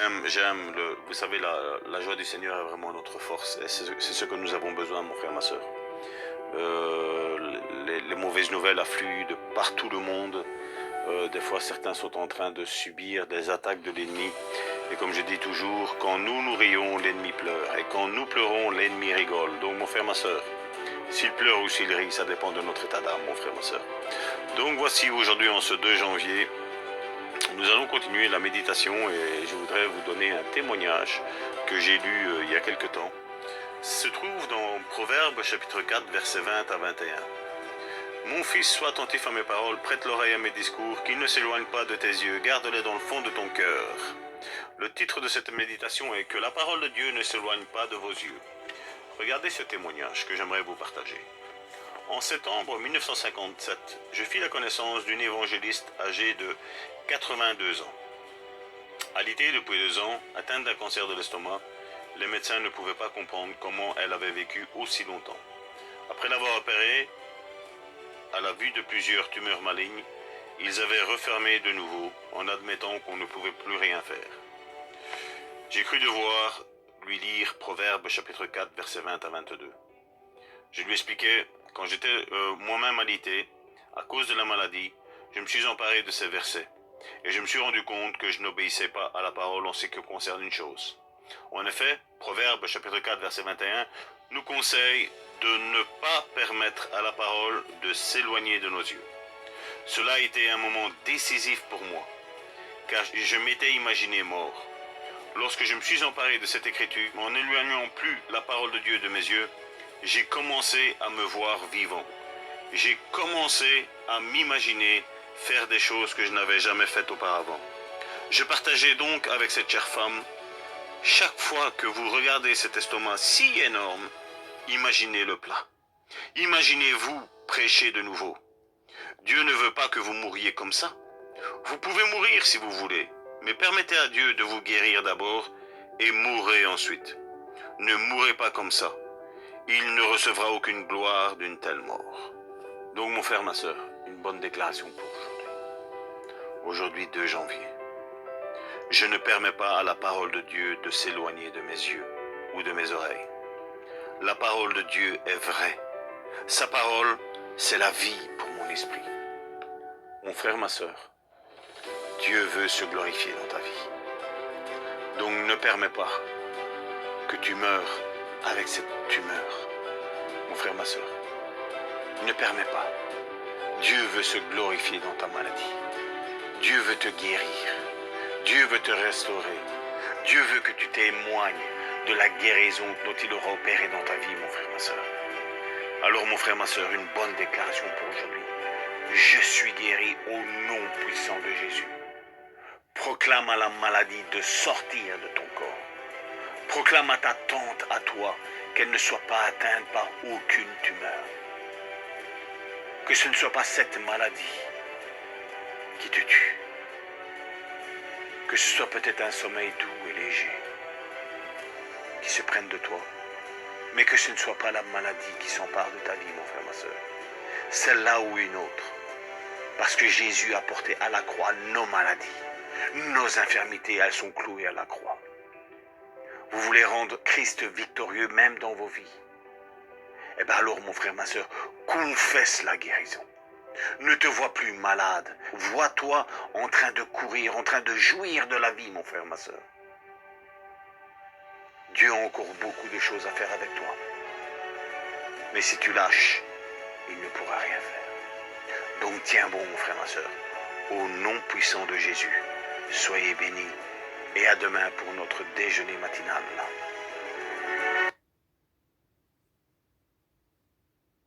Vous savez, la joie du Seigneur est vraiment notre force. Et c'est ce que nous avons besoin, mon frère, ma soeur. Les mauvaises nouvelles affluent de partout le monde. Des fois, certains sont en train de subir des attaques de l'ennemi. Et comme je dis toujours, quand nous rions, l'ennemi pleure. Et quand nous pleurons, l'ennemi rigole. Donc, mon frère, ma soeur, s'il pleure ou s'il rit, ça dépend de notre état d'âme, mon frère, ma soeur. Donc, voici aujourd'hui, en ce 2 janvier, nous allons continuer la méditation et je voudrais vous donner un témoignage que j'ai lu il y a quelque temps. Se trouve dans Proverbes chapitre 4 versets 20 à 21. Mon fils, sois attentif à mes paroles, prête l'oreille à mes discours, qu'ils ne s'éloignent pas de tes yeux, garde-les dans le fond de ton cœur. Le titre de cette méditation est que la parole de Dieu ne s'éloigne pas de vos yeux. Regardez ce témoignage que j'aimerais vous partager. En septembre 1957, je fis la connaissance d'une évangéliste âgée de 82 ans. Alitée depuis 2 ans, atteinte d'un cancer de l'estomac, les médecins ne pouvaient pas comprendre comment elle avait vécu aussi longtemps. Après l'avoir opérée, à la vue de plusieurs tumeurs malignes, ils avaient refermé de nouveau en admettant qu'on ne pouvait plus rien faire. J'ai cru devoir lui lire Proverbes chapitre 4 versets 20 à 22. Je lui expliquais, quand j'étais moi-même alité, à cause de la maladie, je me suis emparé de ces versets. Et je me suis rendu compte que je n'obéissais pas à la parole en ce qui concerne une chose. En effet, Proverbes chapitre 4 verset 21 nous conseille de ne pas permettre à la parole de s'éloigner de nos yeux. Cela a été un moment décisif pour moi, car je m'étais imaginé mort. Lorsque je me suis emparé de cette écriture, en n'éloignant plus la parole de Dieu de mes yeux, j'ai commencé à me voir vivant. J'ai commencé à m'imaginer faire des choses que je n'avais jamais faites auparavant. Je partageais donc avec cette chère femme, chaque fois que vous regardez cet estomac si énorme, imaginez le plat. Imaginez-vous prêcher de nouveau. Dieu ne veut pas que vous mouriez comme ça. Vous pouvez mourir si vous voulez, mais permettez à Dieu de vous guérir d'abord et mourrez ensuite. Ne mourrez pas comme ça. Il ne recevra aucune gloire d'une telle mort. Donc mon frère, ma soeur, une bonne déclaration pour aujourd'hui. Aujourd'hui 2 janvier. Je ne permets pas à la parole de Dieu de s'éloigner de mes yeux ou de mes oreilles. La parole de Dieu est vraie. Sa parole, c'est la vie pour mon esprit. Mon frère, ma soeur, Dieu veut se glorifier dans ta vie. Donc ne permets pas que tu meurs avec cette tumeur. Mon frère, ma soeur, ne permets pas. Dieu veut se glorifier dans ta maladie. Dieu veut te guérir. Dieu veut te restaurer. Dieu veut que tu témoignes de la guérison dont il aura opéré dans ta vie, mon frère, ma soeur. Alors, mon frère, ma soeur, une bonne déclaration pour aujourd'hui. Je suis guéri au nom puissant de Jésus. Proclame à la maladie de sortir de ton corps. Proclame à ta tante, à toi, qu'elle ne soit pas atteinte par aucune tumeur. Que ce ne soit pas cette maladie qui te tue. Que ce soit peut-être un sommeil doux et léger qui se prenne de toi. Mais que ce ne soit pas la maladie qui s'empare de ta vie, mon frère, ma soeur. Celle-là ou une autre. Parce que Jésus a porté à la croix nos maladies. Nos infirmités, elles sont clouées à la croix. Vous voulez rendre Christ victorieux même dans vos vies. Eh bien alors, mon frère, ma soeur, confesse la guérison. Ne te vois plus malade. Vois-toi en train de courir, en train de jouir de la vie, mon frère, ma soeur. Dieu a encore beaucoup de choses à faire avec toi. Mais si tu lâches, il ne pourra rien faire. Donc tiens bon, mon frère, ma soeur. Au nom puissant de Jésus, soyez bénis. Et à demain pour notre déjeuner matinal.